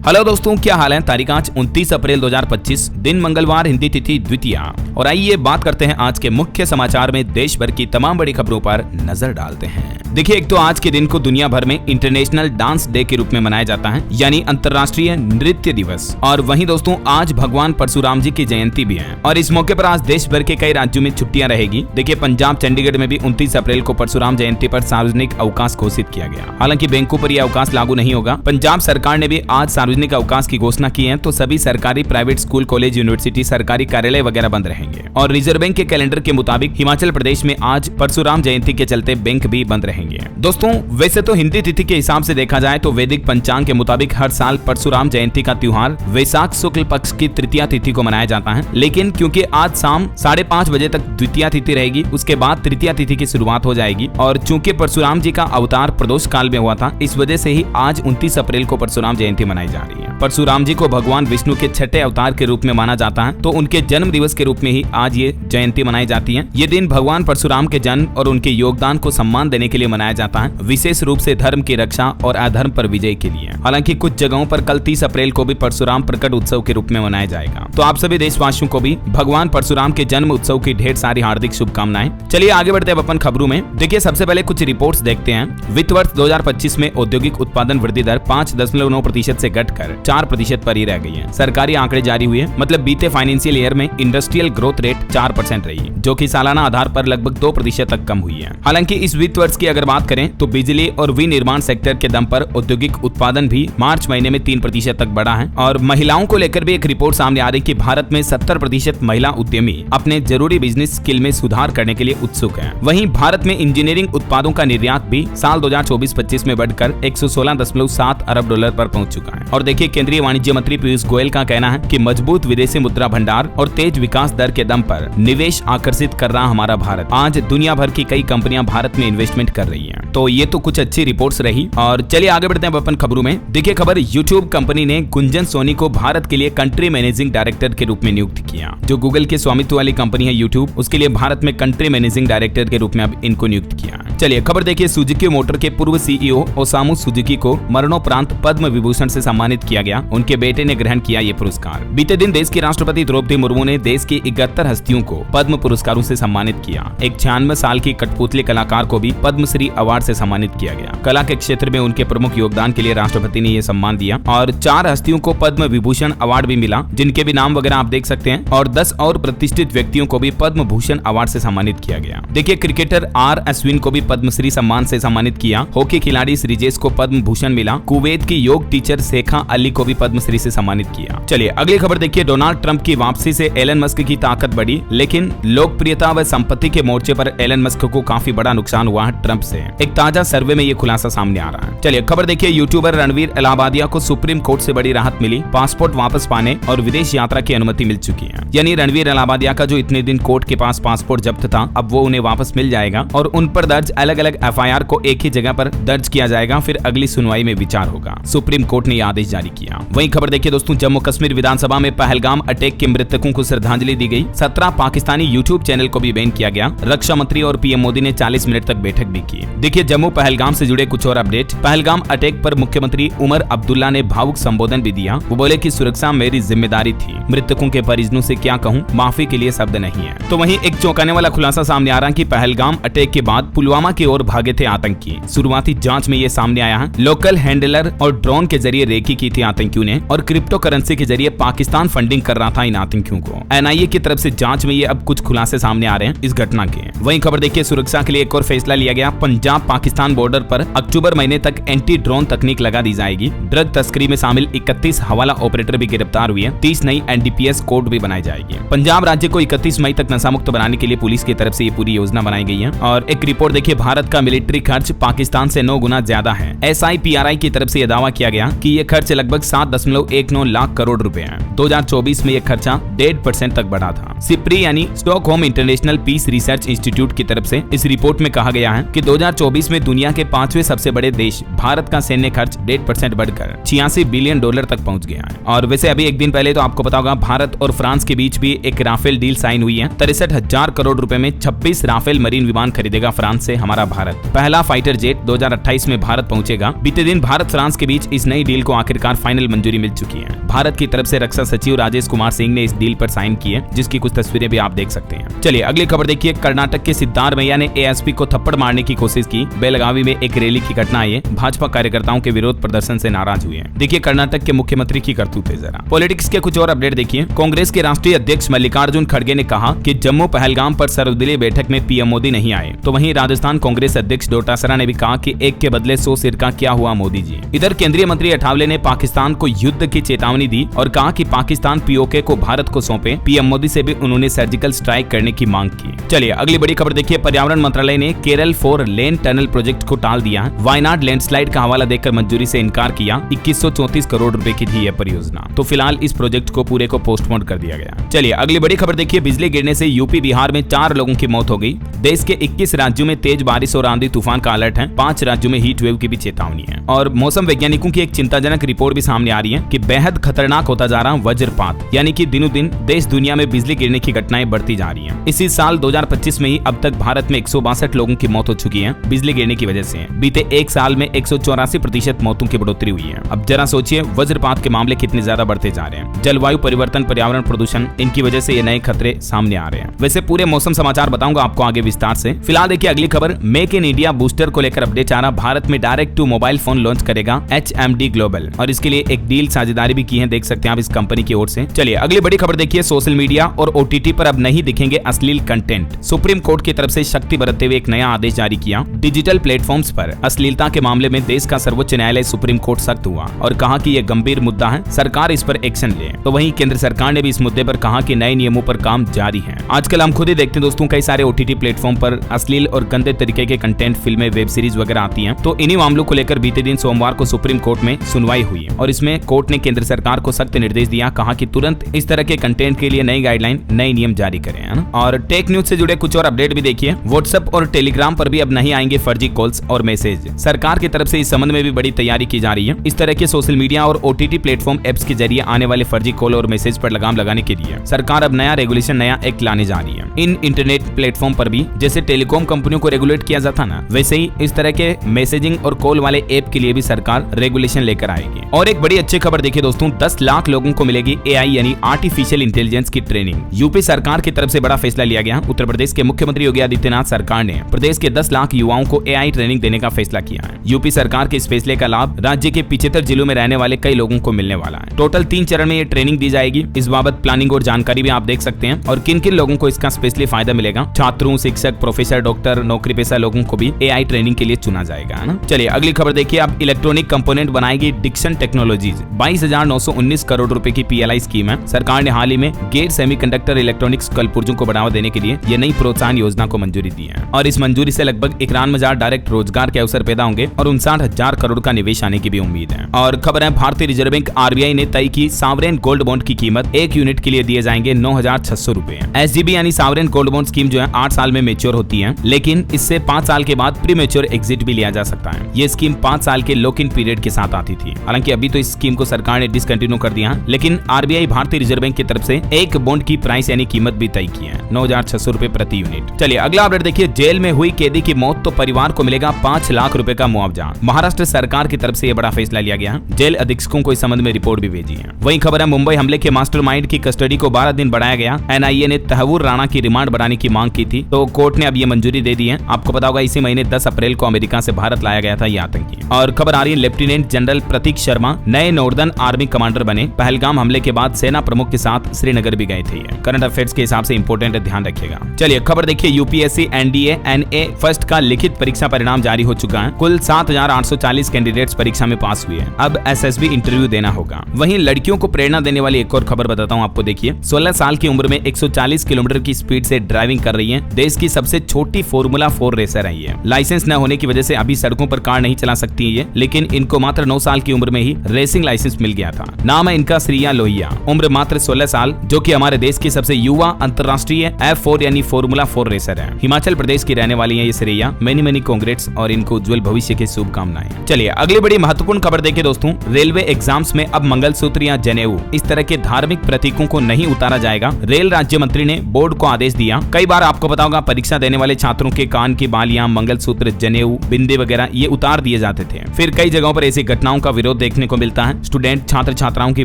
Hello दोस्तों, क्या हाल है। तारीख आज 29 अप्रैल 2025, दिन मंगलवार, हिंदी तिथि द्वितीया। और आइए बात करते हैं आज के मुख्य समाचार में देश भर की तमाम बड़ी खबरों पर नजर डालते हैं। देखिए, एक तो आज के दिन को दुनिया भर में इंटरनेशनल डांस डे के रूप में मनाया जाता है, यानी अंतर्राष्ट्रीय नृत्य दिवस। और वहीं दोस्तों, आज भगवान परशुराम जी की जयंती भी है और इस मौके पर आज देश भर के कई राज्यों में छुट्टियां रहेगी। देखिए, पंजाब चंडीगढ़ में भी 29 अप्रैल को परशुराम जयंती पर सार्वजनिक अवकाश घोषित किया गया। हालांकि बैंकों पर यह अवकाश लागू नहीं होगा। पंजाब सरकार ने भी आज सार्वजनिक अवकाश की घोषणा की है, तो सभी सरकारी, प्राइवेट स्कूल, कॉलेज, यूनिवर्सिटी, सरकारी कार्यालय वगैरह बंद रहेंगे। और रिजर्व बैंक के कैलेंडर के मुताबिक हिमाचल प्रदेश में आज परशुराम जयंती के चलते बैंक भी बंद रहेंगे। दोस्तों, वैसे तो हिंदी तिथि के हिसाब से देखा जाए तो वैदिक पंचांग के मुताबिक हर साल परशुराम जयंती का त्योहार वैशाख शुक्ल पक्ष की तृतीया तिथि को मनाया जाता है, लेकिन क्योंकि आज शाम 5:30 बजे तक द्वितीया तिथि रहेगी, उसके बाद तृतीया तिथि की शुरुआत हो जाएगी। और चूंकि परशुराम जी का अवतार प्रदोष काल में हुआ था, इस वजह से ही आज 29 अप्रैल को परशुराम जयंती मनाई जा रही है। परशुराम जी को भगवान विष्णु के छठे अवतार के रूप में माना जाता है, तो उनके जन्म दिवस के रूप में ही आज ये जयंती मनाई जाती है। ये दिन भगवान परशुराम के जन्म और उनके योगदान को सम्मान देने के लिए मनाया जाता है, विशेष रूप से धर्म की रक्षा और अधर्म पर विजय के लिए। हालांकि कुछ जगहों पर कल 30 अप्रैल को भी परशुराम प्रकट उत्सव के रूप में मनाया जाएगा। तो आप सभी देशवासियों को भी भगवान परशुराम के जन्म उत्सव की ढेर सारी हार्दिक शुभकामनाएं। चलिए आगे बढ़ते हैं अपन खबरों में। देखिए, सबसे पहले कुछ रिपोर्ट्स देखते हैं। वित्त वर्ष 2025 में औद्योगिक उत्पादन वृद्धि दर 5.9% से घटकर 4% पर ही रह गई है। सरकारी आंकड़े जारी हुए, मतलब बीते फाइनेंशियल ईयर में इंडस्ट्रियल ग्रोथ रेट 4% रही, जो कि सालाना आधार पर लगभग 2% तक कम हुई है। हालांकि इस वित्त वर्ष की अगर बात करें तो बिजली और विनिर्माण सेक्टर के दम पर औद्योगिक उत्पादन भी मार्च महीने में 3% तक बढ़ा है। और महिलाओं को लेकर भी एक रिपोर्ट सामने आ रही कि भारत में 70% महिला उद्यमी अपने जरूरी बिजनेस स्किल में सुधार करने के लिए उत्सुक हैं। वहीं भारत में इंजीनियरिंग उत्पादों का निर्यात भी साल 2024-25 में बढ़कर 116.7 अरब डॉलर पर पहुंच चुका है। और देखिए, केंद्रीय वाणिज्य मंत्री पीयूष गोयल का कहना है कि मजबूत विदेशी मुद्रा भंडार और तेज विकास दर के दम पर निवेश आकर्षित कर रहा हमारा भारत। आज दुनिया भर की कई कंपनियां भारत में इन्वेस्टमेंट कर रही हैं। तो ये तो कुछ अच्छी रिपोर्ट्स रही। और चलिए आगे बढ़ते हैं अपन खबरों में। देखिए, खबर YouTube कंपनी ने गुंजन सोनी को भारत के लिए कंट्री मैनेजिंग डायरेक्टर के रूप में नियुक्त किया। जो गूगल के स्वामित्व वाली कंपनी है YouTube, उसके लिए भारत में कंट्री मैनेजिंग डायरेक्टर के रूप में अब इनको नियुक्त किया। चलिए खबर देखिए। सुजुकी मोटर के पूर्व CEO ओसामू सुजुकी को मरणोपरांत पद्म विभूषण से सम्मानित किया गया। उनके बेटे ने ग्रहण किया ये पुरस्कार। बीते दिन देश की राष्ट्रपति द्रौपदी मुर्मू ने देश की 71 हस्तियों को पद्म पुरस्कारों से सम्मानित किया। एक 96 साल की कठपुतली कलाकार को भी पद्मश्री अवार्ड से सम्मानित किया गया। कला के क्षेत्र में उनके प्रमुख योगदान के लिए राष्ट्रपति ने यह सम्मान दिया। और 4 हस्तियों को पद्म विभूषण अवार्ड भी मिला, जिनके भी नाम वगैरह आप देख सकते हैं। और 10 और प्रतिष्ठित व्यक्तियों को भी पद्म भूषण अवार्ड से सम्मानित किया गया। देखिए, क्रिकेटर R अश्विन को भी पद्मश्री सम्मान से सम्मानित किया। हॉकी खिलाड़ी श्रीजेश को पद्म भूषण मिला। कुवैत की योग टीचर शेखा अली को भी पद्मश्री से सम्मानित किया। चलिए अगली खबर देखिए। डोनाल्ड ट्रंप की वापसी से एलन मस्क की ताकत बढ़ी, लेकिन लोकप्रियता व संपत्ति के मोर्चे पर एलन मस्क को काफी बड़ा नुकसान हुआ है ट्रंप से। एक ताजा सर्वे में ये खुलासा सामने आ रहा है। चलिए खबर देखिए। यूट्यूबर रणवीर इलाहाबादिया को सुप्रीम कोर्ट से बड़ी राहत मिली। पासपोर्ट वापस पाने और विदेश यात्रा की अनुमति मिल चुकी है। यानी रणवीर इलाहाबादिया का जो इतने दिन कोर्ट के पास पासपोर्ट जब्त था, अब वो उन्हें वापस मिल जाएगा और उन पर दर्ज अलग अलग FIR को एक ही जगह पर दर्ज किया जाएगा। फिर अगली सुनवाई में विचार होगा। सुप्रीम कोर्ट ने यह आदेश जारी किया। वहीं खबर देखिए दोस्तों, जम्मू कश्मीर विधानसभा में पहलगाम अटैक के मृतकों को श्रद्धांजलि दी गई। 17 पाकिस्तानी यूट्यूब चैनल को भी बैन किया गया। रक्षा मंत्री और PM मोदी ने 40 मिनट तक बैठक भी की। देखिए, जम्मू पहलगाम से जुड़े कुछ और अपडेट। पहलगाम अटैक पर मुख्यमंत्री उमर अब्दुल्ला ने भावुक संबोधन भी दिया। वो बोले कि सुरक्षा मेरी जिम्मेदारी थी। मृतकों के परिजनों से क्या कहूं, माफी के लिए शब्द नहीं है। तो वहीं एक चौंकाने वाला खुलासा सामने आ रहा है कि पहलगाम अटैक के बाद पुलवामा की ओर भागे थे आतंकी। शुरुआती जांच में ये सामने आया है। लोकल हैंडलर और ड्रोन के जरिए रेकी की थी आतंकियों ने और क्रिप्टो करेंसी के जरिए पाकिस्तान फंडिंग कर रहा था इन आतंकियों को। NIA की तरफ से जांच में ये अब कुछ खुलासे सामने आ रहे हैं इस घटना के। वहीं खबर देखिए, सुरक्षा के लिए एक और फैसला लिया गया। पंजाब पाकिस्तान बॉर्डर पर अक्टूबर महीने तक एंटी ड्रोन तकनीक लगा दी जाएगी। ड्रग तस्करी में शामिल 31 हवाला ऑपरेटर भी गिरफ्तार हुए हैं। 30 नई NDPS कोड भी बनाई जाएगी। पंजाब राज्य को 31 मई तक नशा मुक्त बनाने के लिए पुलिस की तरफ से ये पूरी योजना बनाई गई है। और एक रिपोर्ट देखिए, भारत का मिलिट्री खर्च पाकिस्तान से 9 गुना ज्यादा है। SIPRI की तरफ से यह दावा किया गया कि ये खर्च लगभग 7.19 लाख करोड़ रुपए है। 2024 में यह खर्चा 1.5% तक बढ़ा था। सिप्री यानी Stockholm International Peace Research Institute की तरफ से इस रिपोर्ट में कहा गया है कि 2024 में दुनिया के 5वें सबसे बड़े देश भारत का सैन्य खर्च 1.5% बढ़कर 86 बिलियन डॉलर तक पहुंच गया है। और वैसे अभी एक दिन पहले तो आपको पता होगा, भारत और फ्रांस के बीच भी एक राफेल डील साइन हुई है। 63,000 करोड़ रुपए में 26 राफेल मरीन विमान खरीदेगा फ्रांस से हमारा भारत। पहला फाइटर जेट 2028 में भारत पहुंचेगा। बीते दिन भारत फ्रांस के बीच इस नई डील को आखिरकार फाइनल मंजूरी मिल चुकी है। भारत की तरफ से रक्षा सचिव राजेश कुमार सिंह ने इस डील पर साइन की है, जिसकी कुछ तस्वीरें भी आप देख सकते हैं। चलिए अगली खबर देखिए। कर्नाटक के सिद्धारमैया ने एएसपी को थप्पड़ मारने की कोशिश की। बेलगावी में एक रैली की घटना आई है। भाजपा कार्यकर्ताओं के विरोध प्रदर्शन से नाराज हुए हैं। देखिए कर्नाटक के मुख्यमंत्री की करतूत है। जरा पॉलिटिक्स के कुछ और अपडेट देखिए। कांग्रेस के राष्ट्रीय अध्यक्ष मल्लिकार्जुन खड़गे ने कहा कि जम्मू पहलगाम पर सर्वदलीय बैठक में पीएम मोदी नहीं आए। तो वहीं राजस्थान कांग्रेस अध्यक्ष डोटासरा ने भी कहा कि एक के बदले 100 सिर का क्या हुआ मोदी जी। इधर केंद्रीय मंत्री अठावले ने पाकिस्तान को युद्ध की चेतावनी दी और कहा कि पाकिस्तान पीओके को भारत को सौंपे। पीएम मोदी से भी उन्होंने सर्जिकल स्ट्राइक करने की मांग की। चलिए अगली बड़ी खबर देखिए। पर्यावरण मंत्रालय ने केरल 4 लेन टनल प्रोजेक्ट को टाल दिया। वायनाड लैंडस्लाइड का हवाला देकर मंजूरी से इनकार किया। 2134 करोड़ रुपए की थी यह परियोजना। तो फिलहाल इस प्रोजेक्ट को पूरे को पोस्टपोन कर दिया गया। चलिए अगली बड़ी खबर देखिए। बिजली गिरने से यूपी बिहार में 4 लोगों की मौत हो गई। देश के 21 राज्यों में तेज बारिश और आंधी तूफान का अलर्ट है। 5 राज्यों में हीट वेव की भी चेतावनी है। और मौसम वैज्ञानिकों की एक चिंताजनक रिपोर्ट भी सामने आ रही है कि बेहद खतरनाक होता जा रहा वज्रपात, यानी कि दिनों दिन देश दुनिया में बिजली गिरने की घटनाएं बढ़ती जा रही हैं। इसी साल 2025 में ही अब तक भारत में 162 लोगों की मौत हो चुकी है बिजली गिरने की वजह से। बीते एक साल में 184% मौतों की बढ़ोतरी हुई है। अब जरा सोचिए वज्रपात के मामले कितने ज्यादा बढ़ते जा रहे हैं। जलवायु परिवर्तन, पर्यावरण प्रदूषण, इनकी वजह से ये नए खतरे सामने आ रहे हैं। वैसे पूरे मौसम समाचार बताऊंगा आपको आगे विस्तार से। फिलहाल देखिए अगली खबर। मेक इन इंडिया बूस्टर को लेकर अपडेट आ रहा। भारत में direct to mobile phone launch करेगा HMD ग्लोबल और इसके लिए एक डील साझेदारी भी की है, देख सकते हैं आप इस कंपनी की ओर से। चलिए अगली बड़ी खबर देखिए। सोशल मीडिया और OTT पर अब नहीं दिखेंगे अश्लील कंटेंट। सुप्रीम कोर्ट की तरफ से शक्ति बरतते हुए एक नया आदेश जारी किया। डिजिटल प्लेटफॉर्म्स पर अश्लीलता के मामले में देश का सर्वोच्च न्यायालय सुप्रीम कोर्ट सख्त हुआ और कहा कि यह गंभीर मुद्दा है, सरकार इस पर एक्शन ले। तो वहीं केंद्र सरकार ने भी इस मुद्दे पर कहा कि नए नियमों पर काम जारी है। आजकल हम खुद ही देखते हैं दोस्तों, कई सारे OTT प्लेटफॉर्म पर अश्लील और गंदे तरीके के कंटेंट, फिल्में, वेब सीरीज वगैरह आती हैं। तो इन्हीं मामलों को लेकर बीते दिन सोमवार को सुप्रीम कोर्ट में सुनवाई हुई और इसमें कोर्ट ने केंद्र सरकार को सख्त निर्देश दिया। कहा कि तुरंत इस तरह के कंटेंट के लिए नई गाइडलाइन, नए नियम जारी करें, है ना। और टेक न्यूज से जुड़े कुछ और अपडेट भी देखिए। व्हाट्सएप और टेलीग्राम पर भी अब नहीं आएंगे फर्जी कॉल्स और मैसेज। सरकार की तरफ से इस संबंध में भी बड़ी तैयारी की जा रही है। इस तरह के सोशल मीडिया और OTT प्लेटफॉर्म एप्स के जरिए आने वाले फर्जी कॉल और मैसेज पर लगाम लगाने के लिए सरकार अब नया रेगुलेशन, नया एक्ट लाने जा रही है। इन इंटरनेट प्लेटफॉर्म पर भी जैसे टेलीकॉम कंपनियों को रेगुलेट किया जाता ना, वैसे ही इस तरह के मैसेजिंग और कॉल वाले ऐप के लिए भी सरकार रेगुलेशन लेकर आएगी। और एक बड़ी अच्छी खबर देखिए दोस्तों, 10 लाख लोगों को मिलेगी AI यानी आर्टिफिशियल इंटेलिजेंस की ट्रेनिंग। यूपी सरकार की तरफ से बड़ा फैसला लिया गया। उत्तर प्रदेश के मुख्यमंत्री योगी आदित्यनाथ सरकार ने प्रदेश के 10 लाख युवाओं को AI ट्रेनिंग देने का फैसला किया है। यूपी सरकार के इस फैसले का लाभ राज्य के 75 जिलों में रहने वाले कई लोगों को मिलने वाला है। टोटल 3 चरण में ये ट्रेनिंग दी जाएगी। इस बाबत प्लानिंग और जानकारी भी आप देख सकते हैं और किन किन लोगों को इसका स्पेशली फायदा मिलेगा। छात्रों, शिक्षक, प्रोफेसर, डॉक्टर, नौकरी पेशा लोगों को भी AI ट्रेनिंग के लिए चुना जाएगा, है ना। चलिए अगली खबर देखिए। अब इलेक्ट्रॉनिक कंपोनेंट बनाएगी डिक्सन टेक्नोलॉजीज। 22,919 करोड़ रुपए की PLI स्कीम है। सरकार ने हाल ही में गेट सेमीकंडक्टर इलेक्ट्रॉनिक्स कलपुर्जों को बढ़ावा देने के लिए ये नई प्रोत्साहन योजना को मंजूरी दी है और इस मंजूरी से लगभग 91,000 डायरेक्ट रोजगार के अवसर पैदा होंगे और 59,000 करोड़ का निवेश आने की भी उम्मीद है। और खबर है भारतीय रिजर्व बैंक RBI ने तय की सावरेन गोल्ड बॉन्ड की कीमत 1 यूनिट के लिए दिए जाएंगे 9,600 रुपए। SGB यानी सावरेन गोल्ड बॉन्ड स्कीम जो है 8 साल में मेच्योर होती है, लेकिन इससे 5 साल के बाद प्री मेच्योर एग्जिट भी लिया जा सकता है। ये स्कीम 5 साल के लॉक इन पीरियड के साथ आती थी। हालांकि अभी तो इस स्कीम को सरकार ने डिसकंटिन्यू कर दिया, लेकिन RBI भारतीय रिजर्व बैंक की तरफ से एक बॉन्ड की प्राइस यानी कीमत भी तय की है 9,600 रुपए प्रति यूनिट। चलिए अगला अपडेट देखिए। जेल में हुई कैदी की मौत तो परिवार को मिलेगा 5 लाख रुपए का मुआवजा। महाराष्ट्र सरकार की तरफ से यह बड़ा फैसला लिया गया। जेल अधीक्षकों को इस संबंध में रिपोर्ट भी भेजी है। वहीं खबर है मुंबई हमले के मास्टरमाइंड की कस्टडी को 12 दिन बढ़ाया गया। NIA ने तहवूर राणा की रिमांड बढ़ाने की मांग की थी, तो कोर्ट ने अब ये मंजूरी दे दी है। आपको पता होगा इसी महीने 10 अप्रैल को अमेरिका से भारत लाया गया था ये आतंकी। और खबर आ रही है लेफ्टिनेंट जनरल प्रतीक शर्मा नए नॉर्दर्न आर्मी कमांडर बने। पहलगाम हमले के बाद सेना प्रमुख के साथ श्रीनगर भी गए थे। करंट अफेयर्स के हिसाब से इंपोर्टेंट है, ध्यान रखिएगा। चलिए खबर देखिए। UPSC NDA NA फर्स्ट का लिखित परीक्षा परिणाम जारी हो चुका है। कुल 7,840 कैंडिडेट्स परीक्षा में पास हुए हैं। अब SSB इंटरव्यू देना होगा। वहीं लड़कियों को प्रेरणा देने वाली एक और खबर बताता हूँ आपको। देखिए 16 साल की उम्र में 140 किलोमीटर की स्पीड से ड्राइविंग कर रही है देश की सबसे छोटी फॉर्मूला 4 रेसर है ये। लाइसेंस न होने की वजह से अभी सड़कों पर कार नहीं चला सकती है ये, लेकिन इनको मात्र 9 साल की उम्र में ही रेसिंग लाइसेंस मिल गया था। नाम है इनका श्रेया लोहिया, उम्र मात्र 16 साल, जो कि हमारे देश की सबसे युवा अंतरराष्ट्रीय F4 यानी फॉर्मूला 4 रेसर है। हिमाचल प्रदेश की रहने वाली है ये श्रेया। मेनी कांग्रेट्स और इनको उज्जवल भविष्य की शुभकामनाएं। चलिए अगली बड़ी महत्वपूर्ण खबर देखिए दोस्तों। रेलवे एग्जाम्स में अब मंगलसूत्र या जनेऊ इस तरह के धार्मिक प्रतीकों को नहीं उतारा जाएगा। रेल राज्य मंत्री ने बोर्ड को आदेश दिया। कई बार आपको पता होगा परीक्षा देने वाले छात्रों के कान की बालियां, मंगलसूत्र, जनेऊ, बिंदी वगैरह ये उतार दिए जाते थे। फिर कई जगहों पर ऐसी घटनाओं का विरोध देखने को मिलता है। स्टूडेंट, छात्र छात्राओं की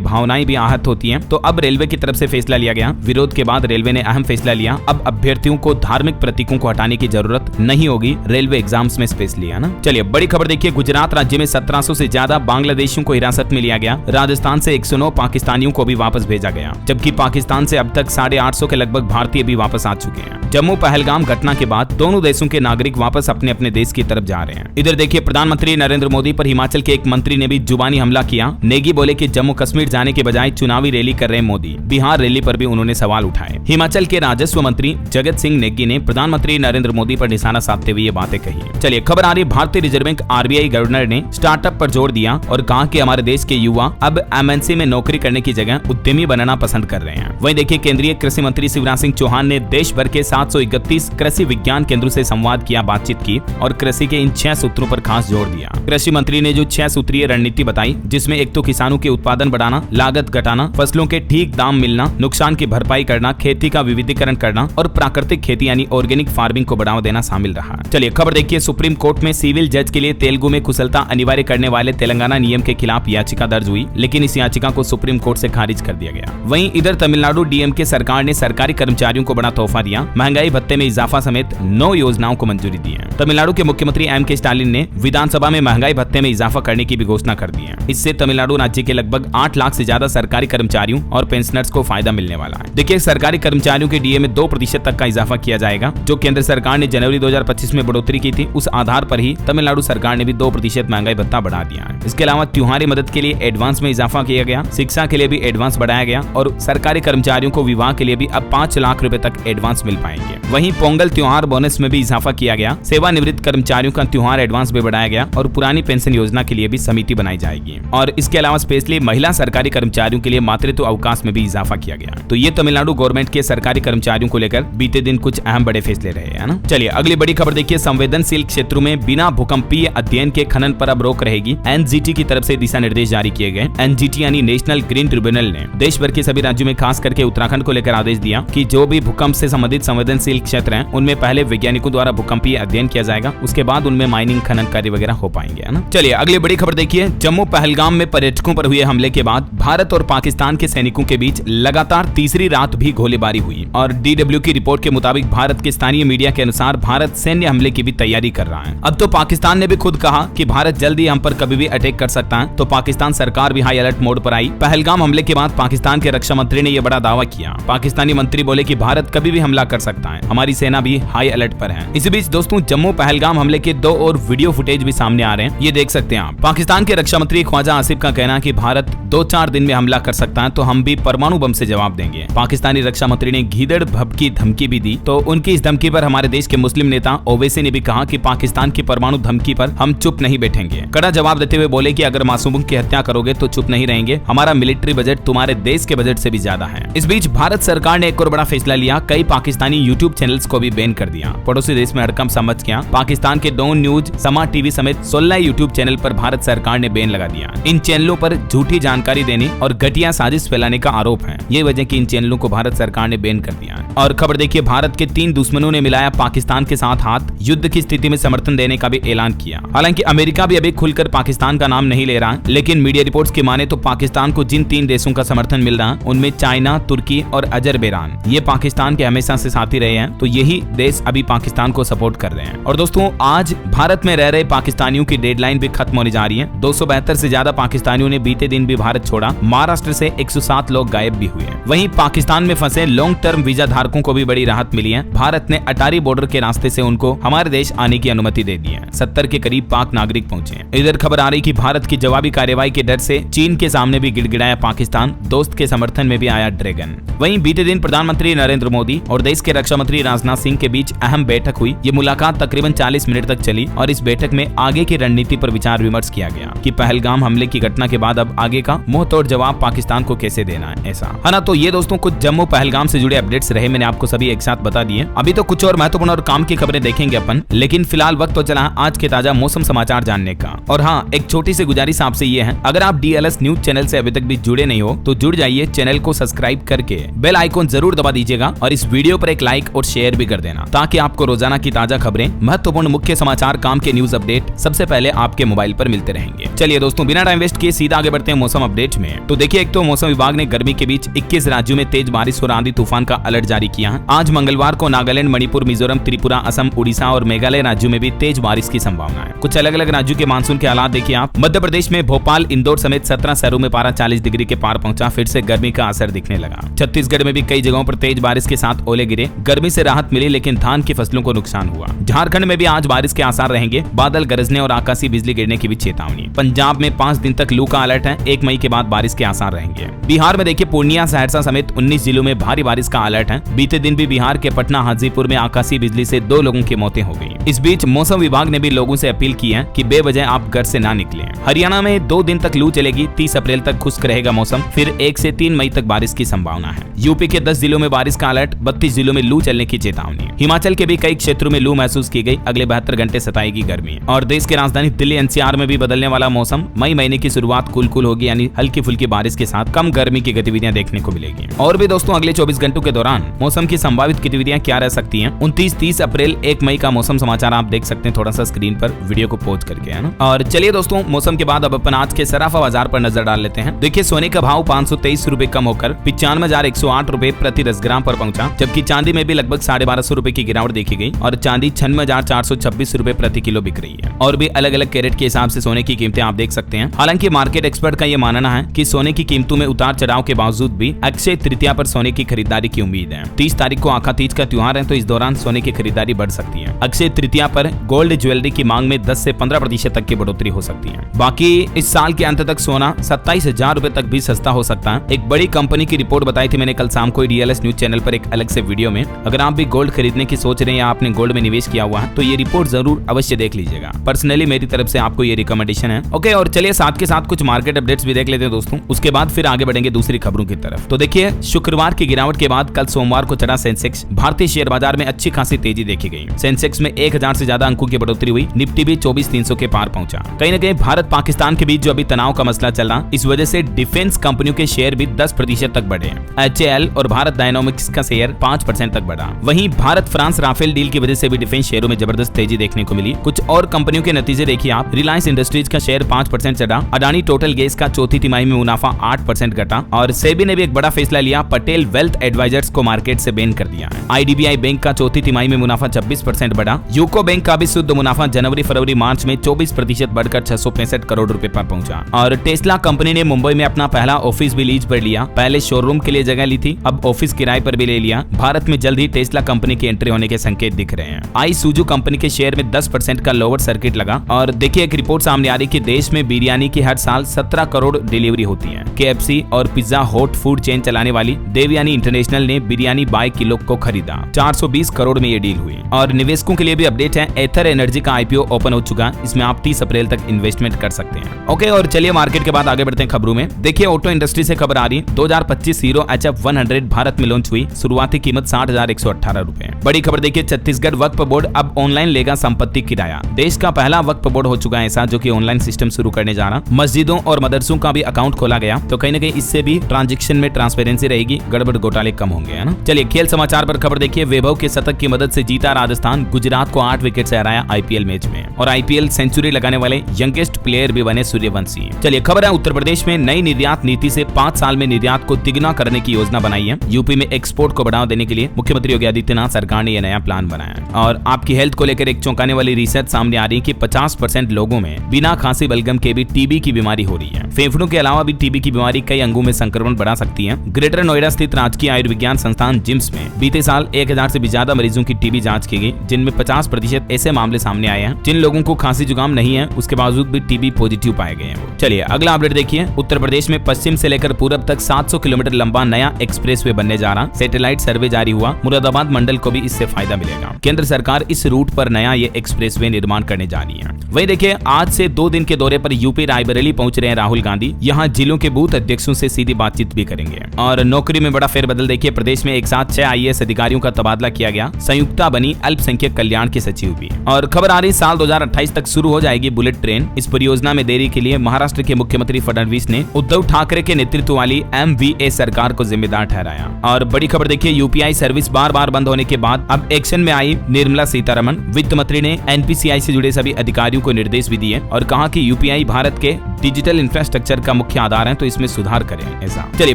भावनाएं भी आहत होती हैं। तो अब रेलवे की तरफ से फैसला लिया गया। विरोध के बाद रेलवे ने अहम फैसला लिया। अब अभ्यर्थियों को धार्मिक प्रतीकों को हटाने की जरूरत नहीं होगी। रेलवे एग्जाम्स में स्पेस लिया ना। चलिए बड़ी खबर देखिए, गुजरात राज्य में 1700 से ज्यादा बांग्लादेशियों को हिरासत में लिया गया। राजस्थान से 109 पाकिस्तानियों को भी वापस भेजा गया, जबकि पाकिस्तान से अब तक 850 के लगभग भारतीय भी वापस आ चुके हैं। जम्मू पहलगाम घटना के बाद दोनों देशों के नागरिक वापस अपने अपने देश की तरफ जा रहे हैं। इधर देखिए, प्रधानमंत्री नरेंद्र मोदी पर हिमाचल के एक मंत्री ने भी जुबानी हमला किया। नेगी बोले कि जम्मू कश्मीर जाने के बजाय चुनावी रैली कर रहे मोदी। बिहार रैली पर भी उन्होंने सवाल उठाए। हिमाचल के राजस्व मंत्री जगत सिंह नेगी ने प्रधानमंत्री नरेंद्र मोदी पर निशाना साधते हुए ये बातें कही। चलिए खबर आ रही, भारतीय रिजर्व बैंक RBI गवर्नर ने स्टार्टअप पर जोर दिया और कहा कि हमारे देश के युवा अब MNC में नौकरी करने की जगह उद्यमी बनना पसंद कर रहे हैं। वहीं देखिए, केंद्रीय कृषि मंत्री शिवराज सिंह चौहान ने देश भर के 731 कृषि विज्ञान केंद्रों से संवाद किया, बातचीत की और कृषि के इन 6 सूत्रों पर खास जोर दिया। कृषि मंत्री ने जो 6 सूत्रीय रणनीति बताई, जिसमें एक तो किसानों के उत्पादन बढ़ाना, लागत घटाना, फसलों के ठीक दाम मिलना, नुकसान की भरपाई करना, खेती का विविधीकरण करना और प्राकृतिक खेती यानी ऑर्गेनिक फार्मिंग को बढ़ावा देना शामिल रहा। चलिए खबर देखिए, सुप्रीम कोर्ट में सिविल जज के लिए तेलुगु में कुशलता अनिवार्य करने वाले तेलंगाना नियम के खिलाफ याचिका दर्ज हुई, लेकिन इस याचिका को सुप्रीम कोर्ट से खारिज कर दिया गया। वहीं इधर तमिलनाडु DMK सरकार ने सरकारी कर्मचारियों को बड़ा तोहफा दिया। महंगाई भत्ते में इजाफा समेत 9 योजनाओं को मंजूरी दी है। तमिलनाडु के मुख्यमंत्री MK स्टालिन ने विधानसभा में महंगाई भत्ते में इजाफा करने की भी घोषणा कर दी है। इससे तमिलनाडु राज्य के लगभग 8 लाख से ज्यादा सरकारी कर्मचारियों और पेंशनर्स को फायदा मिलने वाला है। देखिए, सरकारी कर्मचारियों के DA में 2% तक का इजाफा किया जाएगा। जो केंद्र सरकार ने जनवरी 2025 में बढ़ोतरी की थी, उस आधार पर ही तमिलनाडु सरकार ने भी 2% महंगाई भत्ता बढ़ा दिया है। इसके अलावा त्योहारी मदद के लिए एडवांस में इजाफा किया गया, शिक्षा के लिए भी एडवांस बढ़ाया गया और सरकारी कर्मचारियों को विवाह के लिए भी अब 5 लाख रुपए तक एडवांस मिल पाएंगे। वहीं पोंगल त्योहार बोनस में भी इजाफा किया गया। सेवानिवृत्त कर्मचारियों का त्योहार एडवांस भी बढ़ाया गया और पुरानी पेंशन योजना के लिए भी समिति बनाई जाएगी। और इसके अलावा स्पेशली महिला सरकारी कर्मचारियों के लिए मातृत्व अवकाश में भी इजाफा किया गया। तो ये तमिलनाडु गवर्नमेंट के सरकारी कर्मचारियों को लेकर बीते दिन कुछ अहम बड़े फैसले रहे हैं ना। चलिए अगली बड़ी खबर देखिए, संवेदनशील क्षेत्रों में बिना भूकंपीय अध्ययन के खनन पर अब रोक रहेगी। NGT की तरफ से दिशा निर्देश जारी किए गए। NGT यानी नेशनल ग्रीन ट्रिब्यूनल ने देश भर के सभी राज्यों में खास करके उत्तराखंड को लेकर आदेश दिया कि जो भी भूकंप से संबंधित संवेदनशील क्षेत्र हैं, उनमें पहले वैज्ञानिकों द्वारा भूकंपीय अध्ययन किया जाएगा, उसके बाद उनमें माइनिंग खनन कार्य वगैरह हो पाएंगे, है ना। चलिए अगली बड़ी खबर देखिए, जम्मू पहलगाम में पर्यटकों पर हुए हमले के बाद भारत और पाकिस्तान के सैनिकों के बीच लगातार तीसरी रात भी गोलीबारी हुई और DW की रिपोर्ट के मुताबिक भारत के स्थानीय मीडिया के अनुसार भारत सैन्य हमले की भी तैयारी कर रहा है। अब तो पाकिस्तान ने भी खुद कहा कि भारत जल्द ही हम पर कभी भी अटैक कर सकता है, तो पाकिस्तान सरकार भी हाई अलर्ट मोड पर आई। पहलगाम हमले के बाद पाकिस्तान के रक्षा मंत्री ने यह बड़ा दावा किया। पाकिस्तानी मंत्री बोले कि भारत कभी भी हमला कर सकता है, हमारी सेना भी हाई अलर्ट पर है। इसी बीच दोस्तों, जम्मू पहलगाम हमले के 2 और वीडियो फुटेज भी सामने आ रहे हैं, ये देख सकते हैं आप। पाकिस्तान के रक्षा मंत्री ख्वाजा आसिफ का कहना है कि भारत 2-4 दिन में हमला कर सकता है, तो हम भी परमाणु बम से जवाब देंगे। पाकिस्तानी रक्षा मंत्री ने गीदड़ भब की धमकी भी दी, तो उनकी इस धमकी पर हमारे देश के मुस्लिम नेता ओवैसी ने भी कहा कि पाकिस्तान की परमाणु धमकी पर हम चुप नहीं बैठेंगे। कड़ा जवाब देते हुए बोले कि अगर मासूमों की हत्या करोगे तो चुप नहीं रहेंगे, हमारा मिलिट्री बजट तुम्हारे देश के बजट से भी ज्यादा है। इस बीच भारत सरकार ने एक और बड़ा फैसला लिया, कई पाकिस्तानी यूट्यूब चैनल्स को भी बैन कर दिया। पड़ोसी देश में हड़कंप समझ गया। पाकिस्तान के डॉन न्यूज, समा टीवी समेत 16 यूट्यूब चैनल पर भारत सरकार ने बैन लगा दिया। इन चैनलों पर झूठी जानकारी देने और घटिया साजिश फैलाने का आरोप है। ये वजह कि इन चैनलों को भारत सरकार ने बैन कर दिया। और खबर देखिए, भारत के 3 दुश्मनों ने मिलाया पाकिस्तान के साथ हाथ, युद्ध की स्थिति में समर्थन देने का भी ऐलान किया। हालांकि अमेरिका भी अभी खुलकर पाकिस्तान का नाम नहीं ले रहा है, लेकिन मीडिया रिपोर्ट्स की माने तो पाकिस्तान को जिन 3 देशों का समर्थन मिल रहा है, उनमें चाइना, तुर्की और अजरबैजान, ये पाकिस्तान के हमेशा से साथी रहे हैं, तो यही देश अभी पाकिस्तान को सपोर्ट कर रहे हैं। और दोस्तों, आज भारत में रह रहे पाकिस्तानियों की डेडलाइन भी खत्म होने जा रही है। 272 से ज्यादा पाकिस्तानियों ने बीते दिन भी भारत छोड़ा। महाराष्ट्र से 107 लोग गायब भी हुए। वहीं पाकिस्तान में फंसे लॉन्ग टर्म वीजा धारकों को भी बड़ी राहत मिली है। भारत ने अटारी बॉर्डर के रास्ते से उनको हमारे देश आने की अनुमति दे दी है। 70 के करीब पाक नागरिक पहुंचे। इधर खबर आ रही कि भारत की जवाबी कार्रवाई के डर से चीन के सामने भी गिड़गिड़ाया पाकिस्तान, दोस्त के समर्थन में भी आया ड्रैगन। वहीं बीते दिन प्रधानमंत्री नरेंद्र मोदी और देश के रक्षा मंत्री राजनाथ सिंह के बीच अहम बैठक हुई। ये मुलाकात तकरीबन 40 मिनट तक चली और इस बैठक में आगे की रणनीति पर विचार विमर्श किया गया कि पहलगाम हमले की घटना के बाद अब आगे का मुंह तोड़ जवाब पाकिस्तान को कैसे देना है, ऐसा है ना। तो ये दोस्तों कुछ जम्मू पहलगाम से जुड़े अपडेट्स रहे। मैंने आपको सभी एक साथ बता दिए। अभी तो कुछ और महत्वपूर्ण और काम की खबरें देखेंगे अपन, लेकिन फिलहाल वक्त तो चला आज के ताजा मौसम समाचार जानने का। और हाँ, एक छोटी सी गुजारिश आपसे ये है, अगर आप DLS न्यूज चैनल से अभी तक भी जुड़े नहीं हो तो जुड़ जाइए, चैनल को सब्सक्राइब करके बेल आइकॉन जरूर दबा दीजिएगा और इस वीडियो पर एक लाइक और शेयर भी कर देना, ताकि आपको रोजाना की ताजा खबरें, महत्वपूर्ण मुख्य समाचार, काम के न्यूज अपडेट सबसे पहले आपके मोबाइल पर मिलते रहेंगे। चलिए दोस्तों, बिना टाइम वेस्ट किए सीधा आगे बढ़ते हैं मौसम अपडेट में। तो देखिए, एक तो मौसम विभाग ने गर्मी के बीच 21 राज्यों में तेज बारिश और आंधी तूफान का अलर्ट जारी किया है। आज मंगलवार को नागालैंड, मणिपुर, मिजोरम, त्रिपुरा, असम, उड़ीसा और मेघालय राज्यों में भी तेज बारिश की संभावना है। कुछ अलग अलग राज्यों के मानसून के हालात देखिए आप। मध्य प्रदेश में भोपाल, इंदौर समेत 17 शहरों में पारा 40 डिग्री के पार पहुंचा, फिर से गर्मी का असर दिखने लगा। छत्तीसगढ़ में भी कई जगहों पर तेज बारिश के साथ ओले गिरे, गर्मी से राहत मिली, लेकिन धान की फसलों को नुकसान हुआ। झारखंड में भी आज बारिश के आसार रहेंगे, बादल गरजने और आकाशीय बिजली गिरने की भी चेतावनी। पंजाब में 5 दिन तक लू का अलर्ट है, 1 मई के बाद बारिश के आसार रहेंगे। बिहार में देखिए, पूर्णिया, सहरसा समेत 19 जिलों में भारी बारिश का अलर्ट है। बीते दिन भी बिहार के पटना, हाजीपुर में आकाशीय बिजली से 2 लोगों की मौतें हो गई। इस बीच मौसम विभाग ने भी लोगों से अपील की है कि बेवजह आप घर से ना निकलें। हरियाणा में 2 दिन तक लू चलेगी, 30 अप्रैल तक खुश्क रहेगा मौसम, फिर 1 से 3 मई तक बारिश की संभावना है। यूपी के 10 जिलों में बारिश का अलर्ट, 32 जिलों में लू चलने की चेतावनी। हिमाचल के भी कई क्षेत्रों में लू महसूस की गई, अगले 72 घंटे सताएगी गर्मी। और देश की राजधानी दिल्ली NCR में भी बदलने वाला मौसम, मई महीने की शुरुआत कुल होगी, यानी हल्की फुल्की बारिश के साथ कम गर्मी की गतिविधियां देखने को मिलेगी। और भी दोस्तों, अगले 24 घंटों के दौरान मौसम की संभावित गतिविधियां क्या रह सकती हैं। 29, 30 अप्रैल, 1 मई का मौसम समाचार आप देख सकते हैं थोड़ा सा स्क्रीन पर, वीडियो को पॉज करके, है ना। और चलिए दोस्तों, मौसम के बाद अब अपन आज के सराफा बाजार पर नजर डाल लेते हैं। देखिए, सोने का भाव 523 रुपए कम होकर 95,108 रुपए प्रति 10 ग्राम पर पहुंचा, जबकि चांदी में भी लगभग 1250 रुपए की गिरावट देखी गई और चांदी 96,426 रुपए प्रति किलो बिक रही है। और भी अलग अलग कैरेट के हिसाब से सोने की कीमतें आप देख सकते हैं। हालांकि मार्केट एक्सपर्ट का यह मानना है कि सोने की कीमतों में उतार चढ़ाव के बावजूद भी अक्षय तृतीया पर सोने की खरीदारी की उम्मीद है। 30 तारीख को आखा तीज का त्योहार है, तो इस दौरान सोने की खरीदारी बढ़ सकती है। अक्षय तृतीया पर गोल्ड ज्वेलरी की मांग में 10 से 15% तक की बढ़ोतरी हो सकती है। बाकी इस साल के अंत तक सोना 27,000 रुपए तक भी सस्ता हो सकता है। एक बड़ी कंपनी की रिपोर्ट बताई थी मैंने कल शाम को DLS न्यूज चैनल पर एक अलग से वीडियो में। अगर आप भी गोल्ड खरीदने की सोच रहे हैं या आपने गोल्ड में निवेश किया हुआ है तो ये रिपोर्ट जरूर अवश्य देख लीजिएगा। पर्सनली मेरी तरफ से आपको ये रिकमेंडेशन है। ओके, और चलिए साथ के साथ कुछ मार्केट अपडेट्स भी देख लेते हैं दोस्तों, उसके बाद फिर आगे बढ़ेंगे दूसरी खबरों की तरफ। तो देखिए, शुक्रवार की गिरावट के बाद कल सोमवार को चढ़ा सेंसेक्स। भारतीय शेयर बाजार में अच्छी खासी तेजी देखी गई। सेंसेक्स में 1000 से ज्यादा अंकों की बढ़ोतरी हुई। निफ्टी भी 24,300 के पार पहुंचा। कहीं न कहीं भारत पाकिस्तान के बीच जो अभी तनाव का मसला चल रहा, इस वजह से डिफेंस कंपनियों के शेयर भी 10% तक बढ़े। HAL और भारत डायनामिक्स का शेयर 5% तक बढ़ा। वहीं भारत फ्रांस राफेल डील की वजह से भी डिफेंस शेयरों में जबरदस्त तेजी देखने को मिली। कुछ और कंपनियों के नतीजे देखिए आप। रिलायंस इंडस्ट्रीज का शेयर 5% चढ़ा। अडानी टोटल गैस का चौथी तिमाही में मुनाफा 8% घटा। और सेबी ने भी एक बड़ा फैसला लिया, पटेल वेल्थ एडवाइजर्स को मार्केट से बैन कर दिया है। IDBI बैंक का चौथी तिमाही में मुनाफा 26% बढ़ा। यूको बैंक का भी शुद्ध मुनाफा जनवरी, फरवरी, मार्च में 24% बढ़कर 665 करोड़ रुपए पर पहुंचा। और टेस्ला कंपनी ने मुंबई में अपना पहला ऑफिस भी लीज पर लिया। पहले शोरूम के लिए जगह ली थी, अब ऑफिस किराए पर भी ले लिया। भारत में जल्द ही टेस्ला कंपनी की एंट्री होने के संकेत दिख रहे हैं। आईसुजू कंपनी के शेयर में 10% का लोअर सर्किट लगा। और देखिए, एक रिपोर्ट सामने आ रही कि देश में बिरयानी की हर साल 17 करोड़ डिलीवरी होती है। KFC और पिज्जा हॉट फूड चेन चलाने वाली देवयानी इंटरनेशनल ने बिरयानी बाय किलो को खरीदा। 420 करोड़ में ये डील हुई। और निवेशकों के लिए भी अपडेट है, एथर एनर्जी का IPO ओपन हो चुका, इसमें आप 30 अप्रैल तक इन्वेस्टमेंट कर सकते हैं। ओके, और चलिए मार्केट के बाद आगे बढ़ते हैं खबरों में। देखिए, ऑटो इंडस्ट्री से खबर आ रही, 2025 हीरो HF100 भारत में लॉन्च हुई। शुरुआती कीमत 60,118 रुपए। बड़ी खबर देखिए, छत्तीसगढ़ वक्फ बोर्ड अब ऑनलाइन लेगा संपत्ति किराया। देश का पहला वक्फ बोर्ड हो चुका है ऐसा, जो कि ऑनलाइन सिस्टम शुरू करने जा रहा। मस्जिदों और मदरसों का भी अकाउंट खोला गया, तो कहीं न कहीं इससे भी ट्रांजैक्शन में ट्रांसपेरेंसी रहेगी, गड़बड़ घोटाले कम होंगे, है ना। चलिए खेल समाचार पर खबर देखिए, वैभव के शतक की मदद से जीता राजस्थान, गुजरात को 8 विकेट से हराया IPL मैच में। और IPL सेंचुरी लगाने वाले यंगेस्ट प्लेयर भी बने सूर्यवंशी। चलिए खबर है, उत्तर प्रदेश में नई निर्यात नीति से 5 साल में निर्यात को तिगुना करने की योजना बनाई है। यूपी में एक्सपोर्ट को बढ़ावा देने के लिए मुख्यमंत्री योगी आदित्यनाथ सरकार ने यह नया प्लान बनाया। और आपकी हेल्थ को लेकर एक चौंकाने वाली रिसर्च सामने आ रही है कि 50% लोगों में बिना खांसी बलगम के भी टीबी की बीमारी हो रही है। फेफड़ों के अलावा भी टीबी की बीमारी कई अंगों में संक्रमण बढ़ा सकती है। ग्रेटर नोएडा स्थित राजकीय आयुर्विज्ञान संस्थान जिम्स में बीते साल 1000 से भी ज्यादा मरीजों की टीबी जांच की गई, जिनमें 50% ऐसे मामले सामने आए हैं जिन लोगों को खांसी जुकाम नहीं है, उसके बावजूद भी टीबी पॉजिटिव पाए गए हैं। चलिए अगला अपडेट देखिए, उत्तर प्रदेश में पश्चिम से लेकर पूरब तक 700 किलोमीटर लंबा नया एक्सप्रेसवे बनने जा रहा। सैटेलाइट सर्वे जारी हुआ, मुरादाबाद मंडल को भी इससे फायदा मिलेगा। केंद्र सरकार इस रूट पर नया ये एक्सप्रेसवे निर्माण करने जा रही है। वहीं देखिए, आज से 2 दिन के दौरे पर यूपी रायबरेली पहुंच रहे हैं राहुल गांधी। यहाँ जिलों के बूथ अध्यक्षों से सीधी बातचीत भी करेंगे। और नौकरी में बड़ा फेरबदल देखिए, प्रदेश में एक साथ 6 IAS अधिकारियों का तबादला किया गया। संयुक्ता बनी अल्पसंख्यक कल्याण की सचिव भी। और खबर आ रही साल 2028 तक शुरू हो जाएगी बुलेट ट्रेन। इस परियोजना में देरी के लिए महाराष्ट्र के मुख्यमंत्री फडणवीस ने उद्धव ठाकरे के नेतृत्व वाली MVA सरकार को जिम्मेदार ठहराया। और बड़ी खबर देखिए, UPI सर्विस बार बार बंद होने के बाद अब एक्शन में आई निर्मला सीतारमण। वित्त मंत्री ने NPCI से जुड़े सभी अधिकारियों को निर्देश भी दिए और कहा कि UPI भारत के डिजिटल इंफ्रास्ट्रक्चर का मुख्य आधार है, तो इसमें सुधार करें। ऐसा चलिए,